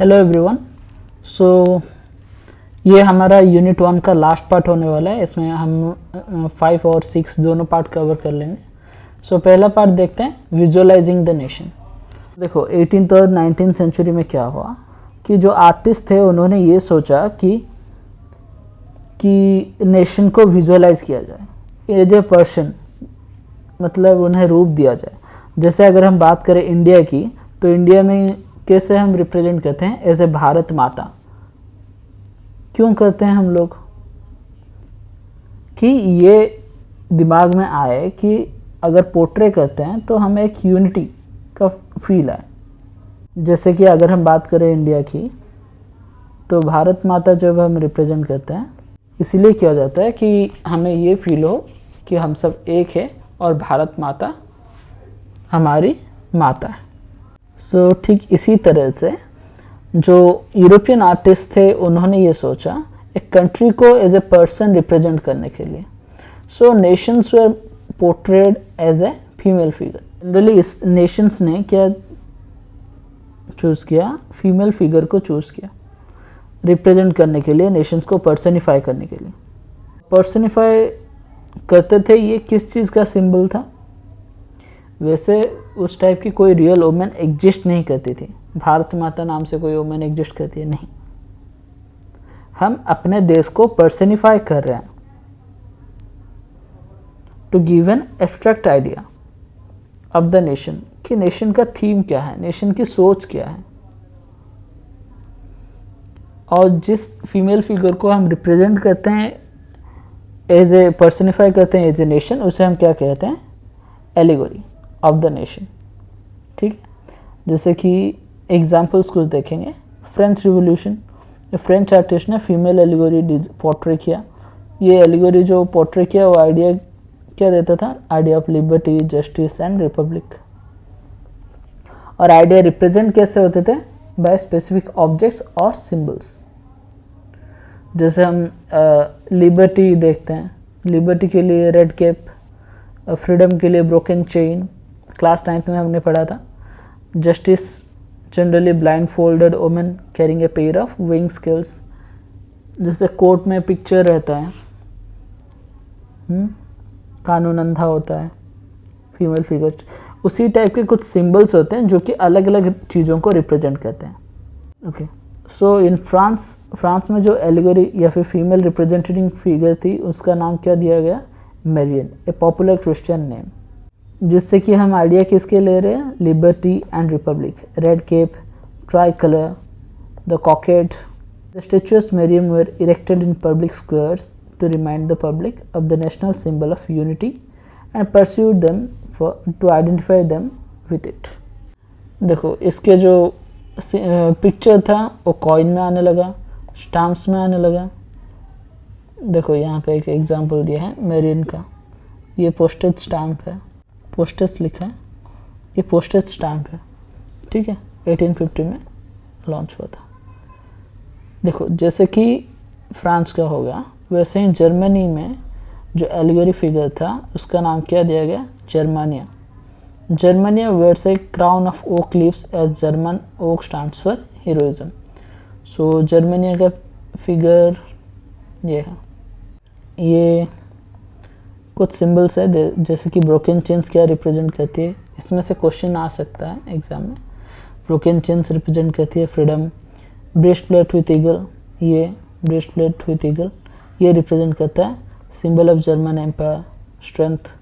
Hello everyone. सो ये हमारा unit 1 का लास्ट पार्ट होने वाला है। इसमें हम 5 और 6 दोनों पार्ट कवर कर लेंगे। सो पहला पार्ट देखते हैं, विजुअलाइजिंग द नेशन। देखो 18th और 19th सेंचुरी में क्या हुआ कि जो आर्टिस्ट थे उन्होंने ये सोचा कि नेशन को विजुअलाइज किया जाए एज ए पर्सन, मतलब उन्हें रूप दिया जाए। जैसे अगर हम बात करें इंडिया की, तो इंडिया में कैसे हम रिप्रेजेंट करते हैं एज ए भारत माता। क्यों करते हैं हम लोग? कि ये दिमाग में आए कि अगर पोर्ट्रे करते हैं तो हमें एक यूनिटी का फील आए। जैसे कि अगर हम बात करें इंडिया की, तो भारत माता जब हम रिप्रेजेंट करते हैं इसीलिए किया जाता है कि हमें ये फील हो कि हम सब एक है और भारत माता हमारी माता है। सो ठीक इसी तरह से जो यूरोपियन आर्टिस्ट थे उन्होंने ये सोचा एक कंट्री को एज ए पर्सन रिप्रेजेंट करने के लिए। So nations were portrayed as a female figure. Generally इस नेशंस ने क्या चूज़ किया? फीमेल फिगर को चूज़ किया रिप्रेजेंट करने के लिए, नेशंस को पर्सनिफाई करने के लिए। पर्सनिफाई करते थे, ये किस चीज़ का सिंबल था? वैसे उस टाइप की कोई रियल वुमेन एग्जिस्ट नहीं करती थी। भारत माता नाम से कोई वुमेन एग्जिस्ट करती है? नहीं। हम अपने देश को पर्सनिफाई कर रहे हैं to give an abstract idea of the nation, कि नेशन का थीम क्या है, नेशन की सोच क्या है। और जिस फीमेल फिगर को हम रिप्रेजेंट करते हैं एज ए पर्सनिफाई करते हैं एज ए नेशन, उसे हम क्या कहते हैं? Allegory of the nation. ठीक है, जैसे कि एग्जाम्पल्स कुछ देखेंगे। फ्रेंच रिवोल्यूशन, फ्रेंच आर्टिस्ट ने फीमेल एलिगोरी पोर्ट्रे किया। ये एलिगोरी जो पोर्ट्रे किया वो आइडिया क्या देता था? Idea of liberty, justice and Republic. और आइडिया रिप्रेजेंट कैसे होते थे? बाय स्पेसिफिक ऑब्जेक्ट्स और सिंबल्स। जैसे हम लिबर्टी देखते हैं, लिबर्टी के लिए रेड केप, फ्रीडम के लिए ब्रोकन चेन, क्लास 9th में हमने पढ़ा था। Justice, generally blind folded women carrying a pair of wing scales. जैसे कोर्ट में पिक्चर रहता है, कानून अंधा होता है, फीमेल फिगर। उसी टाइप के कुछ सिंबल्स होते हैं जो कि अलग अलग चीज़ों को रिप्रेजेंट करते हैं। ओके, सो इन फ्रांस में जो एलिगोरी या फिर फीमेल रिप्रेजेंटेटिंग फिगर थी उसका नाम क्या दिया गया? Marianne, a popular Christian name. जिससे कि हम आइडिया किसके ले रहे हैं? Liberty and republic. Red cap, tricolour, the cockade. The statues Marianne were erected in public squares to remind the public of the national symbol of unity and persuade them to identify them with it. देखो इसके जो picture था वो coin में आने लगा, stamps में आने लगा। देखो यहाँ पे एक एग्जांपल दिया है मैरियन का। ये पोस्टेज स्टैम्प है, पोस्टेज लिखा है, ये पोस्टेज स्टैम्प है। ठीक है, 1850 में लॉन्च हुआ था। देखो जैसे कि फ्रांस का होगा, वैसे ही जर्मनी में जो एलिगोरी फिगर था उसका नाम क्या दिया गया? Germania. Germania wears a crown of oak leaves as German oak stands for heroism. So Germania का फिगर ये है। ये कुछ सिंबल्स है, जैसे कि ब्रोकन चेन्स क्या रिप्रेजेंट करती है, इसमें से क्वेश्चन आ सकता है एग्जाम में। ब्रोकन चेन्स रिप्रेजेंट करती है freedom. Breastplate with eagle, ये ब्रेस्ट प्लेट विथ ईगल ये रिप्रेजेंट करता है symbol of German empire, strength.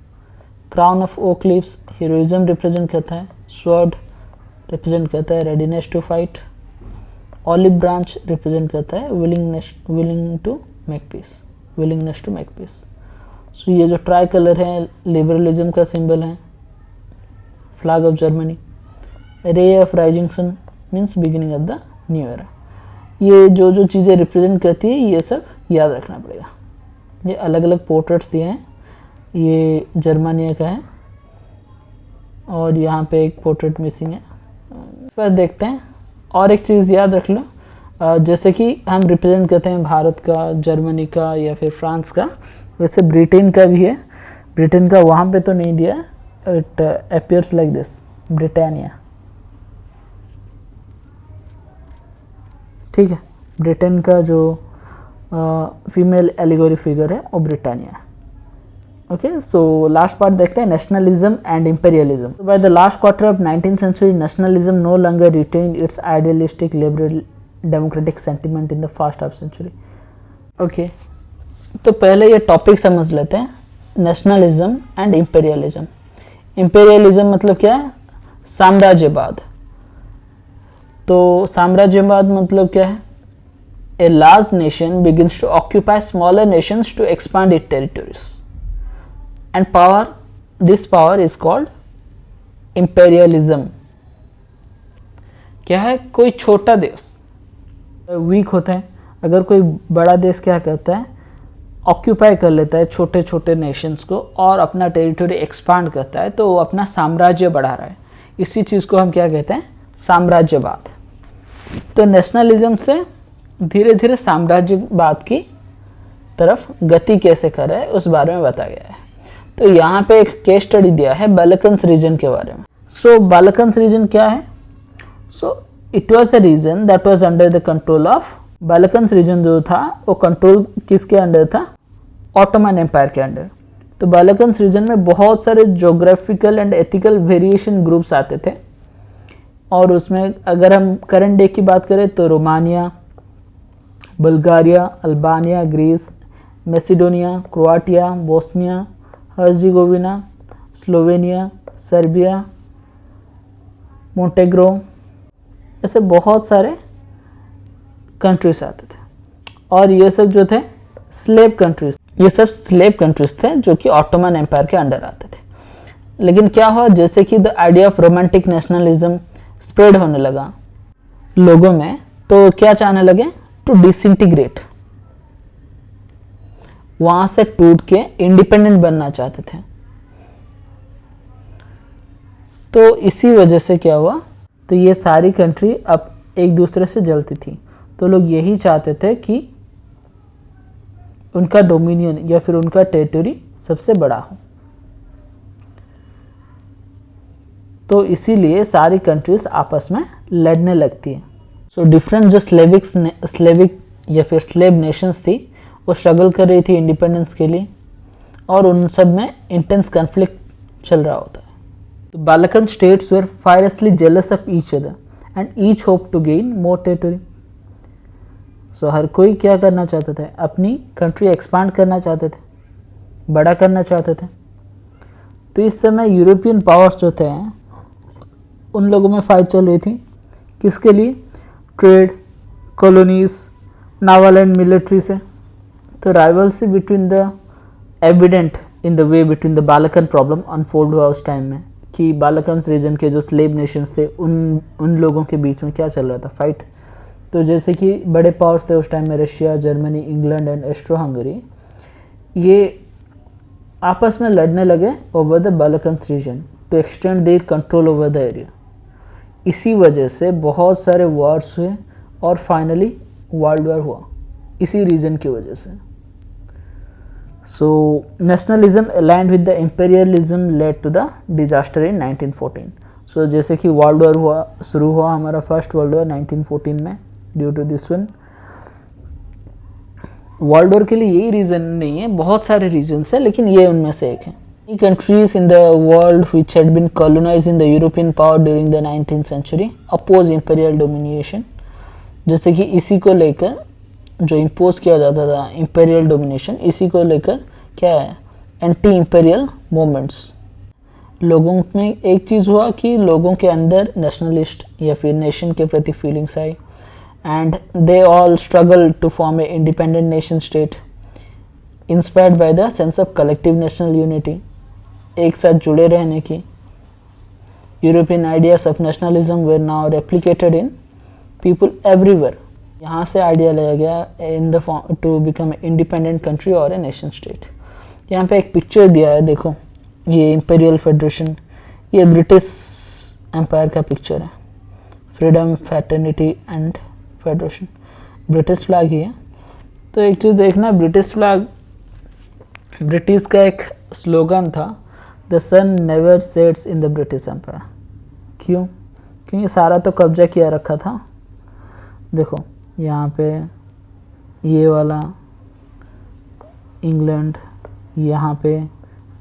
Crown of oak leaves heroism represent करता है। स्वॉर्ड रिप्रेजेंट करता है readiness to fight. Olive branch represent करता है willing to make peace, willingness to make peace. So ये जो ट्राई कलर है लिबरलिज्म का सिंबल है, flag of Germany. Ray of rising sun means beginning of the new era. ये जो चीज़ें रिप्रेजेंट करती है ये सब याद रखना पड़ेगा। ये अलग अलग पोर्ट्रेट्स दिए हैं, ये जर्मनिया का है और यहाँ पे एक पोर्ट्रेट मिसिंग है। पर देखते हैं, और एक चीज़ याद रख लो, जैसे कि हम रिप्रेजेंट करते हैं भारत का, जर्मनी का या फिर फ्रांस का, वैसे ब्रिटेन का भी है। ब्रिटेन का वहाँ पे तो नहीं दिया, it appears like this, Britannia. ठीक है, ब्रिटेन का जो फीमेल एलिगोरी फिगर है वो ब्रिटानिया है। ओके, सो लास्ट पार्ट देखते हैं, nationalism and imperialism. By the last quarter of 19th century, nationalism no longer retain its idealistic liberal democratic sentiment in the first half century. Okay, तो पहले ये topic समझ लेते हैं, nationalism and imperialism. Imperialism मतलब क्या है? साम्राज्यवाद। तो साम्राज्यवाद मतलब क्या है? A large nation begins to occupy smaller nations to expand its territories, and this power is called imperialism। क्या है? कोई छोटा देश वीक होता है, अगर कोई बड़ा देश क्या करता है, ऑक्यूपाई कर लेता है छोटे छोटे नेशंस को और अपना टेरिटरी एक्सपांड करता है, तो वो अपना साम्राज्य बढ़ा रहा है। इसी चीज़ को हम क्या कहते हैं? साम्राज्यवाद। तो नेशनलिज्म से धीरे धीरे साम्राज्यवाद की तरफ गति कैसे कर रहा है उस बारे में बताया गया है। तो यहाँ पे एक केस स्टडी दिया है बाल्कन्स रीजन के बारे में। सो बाल्कन्स रीजन क्या है? So it was a region that was under the control of, Balkans region जो था वो कंट्रोल किसके अंडर था? ऑटोमन एम्पायर के अंडर। तो बाल्कन्स रीजन में बहुत सारे geographical and ethical variation groups आते थे, और उसमें अगर हम करंट डे की बात करें तो Romania, Bulgaria, Albania, Greece, Macedonia, Croatia, Bosnia Herzegovina, Slovenia, Serbia, Montenegro, ऐसे बहुत सारे कंट्रीज आते थे। और ये सब जो थे स्लेव कंट्रीज, ये सब स्लेव कंट्रीज थे जो कि ऑटोमन एम्पायर के अंडर आते थे। लेकिन क्या हुआ, जैसे कि the idea of romantic nationalism spread होने लगा लोगों में, तो क्या चाहने लगे? टू डिसइंटीग्रेट, वहां से टूट के इंडिपेंडेंट बनना चाहते थे। तो इसी वजह से क्या हुआ, तो ये सारी कंट्री अब एक दूसरे से जलती थी। तो लोग यही चाहते थे कि उनका डोमिनियन या फिर उनका टेरिटरी सबसे बड़ा हो। तो इसीलिए सारी कंट्रीज आपस में लड़ने लगती है। सो डिफरेंट जो स्लेविक या फिर स्लेव नेशंस थी वो स्ट्रगल कर रही थी इंडिपेंडेंस के लिए, और उन सब में इंटेंस कॉन्फ्लिक्ट चल रहा होता है। तो Balkan states were fiercely jealous of each other and each hope to gain more territory. So हर कोई क्या करना चाहता था? अपनी कंट्री एक्सपांड करना चाहते थे, बड़ा करना चाहते थे। तो इस समय यूरोपियन पावर्स जो थे उन लोगों में फाइट चल रही थी, किसके लिए? Trade, colonies, naval and military से। तो rivalries between the evident in the way between the Balkan problem unfold हुआ उस टाइम में, कि बाल्कन्स रीजन के जो स्लेव नेशंस थे उन लोगों के बीच में क्या चल रहा था? फाइट। तो जैसे कि बड़े पावर्स थे उस टाइम में, Russia, Germany, England and Austro Hungary, ये आपस में लड़ने लगे over the Balkans region to extend their control over the area. इसी वजह से बहुत सारे वॉर्स हुए और फाइनली वर्ल्ड वॉर हुआ इसी रीजन की वजह से। So nationalism aligned with the imperialism led to the disaster in 1914। So जैसे कि वर्ल्ड वॉर शुरू हुआ हमारा फर्स्ट वर्ल्ड वॉर 1914 में due to this one. World war के लिए यही रीज़न नहीं है, बहुत सारे रीजन्स है, लेकिन ये उनमें से एक है। Countries in the world which had been colonized in the European power during the 19th century oppose imperial domination। जैसे कि इसी को लेकर जो इम्पोज किया जाता था imperial domination, इसी को लेकर क्या है? Anti imperial movements. लोगों में एक चीज़ हुआ कि लोगों के अंदर नेशनलिस्ट या फिर नेशन के प्रति फीलिंग्स आई, and they all struggle to form a independent nation state inspired by the sense of collective national unity, एक साथ जुड़े रहने की। European ideas of nationalism were now replicated in people everywhere. यहाँ से आइडिया लिया गया in the form to become independent country और ए नेशन स्टेट। यहाँ पे एक पिक्चर दिया है, देखो ये इंपीरियल फेडरेशन, ये ब्रिटिश एम्पायर का पिक्चर है, freedom, fraternity and federation, British flag ही है। तो एक चीज़ देखना, ब्रिटिश फ्लैग, ब्रिटिश का एक स्लोगन था, the sun never sets in the British empire. क्यों? क्योंकि सारा तो कब्जा किया रखा था। देखो यहाँ पे ये वाला इंग्लैंड, यहाँ पे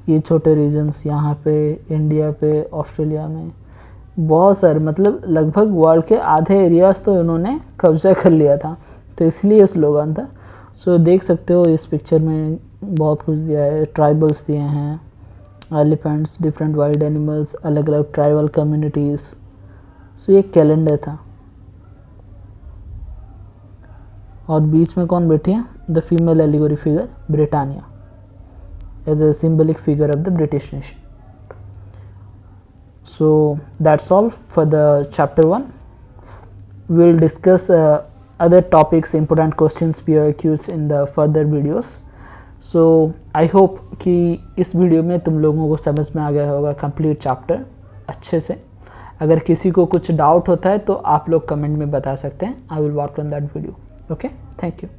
ये छोटे रीजन्स, यहाँ पे इंडिया पे, ऑस्ट्रेलिया में बहुत सारे, मतलब लगभग वर्ल्ड के आधे एरियाज तो इन्होंने कब्जा कर लिया था, तो इसलिए स्लोगन था। सो देख सकते हो इस पिक्चर में बहुत कुछ दिया है, ट्राइबल्स दिए हैं, एलिफेंट्स, डिफरेंट वाइल्ड एनिमल्स, अलग अलग ट्राइबल कम्युनिटीज़। सो ये कैलेंडर था। और बीच में कौन बैठी है? The female allegory figure Britannia as a symbolic figure of the British nation. So that's all for the chapter 1. We will discuss other topics, important questions, POQs in the further videos. So I hope कि इस video में तुम लोगों को समझ में आ गया होगा कंप्लीट चैप्टर अच्छे से। अगर किसी को कुछ डाउट होता है तो आप लोग कमेंट में बता सकते हैं। I will work on that video. Okay, thank you.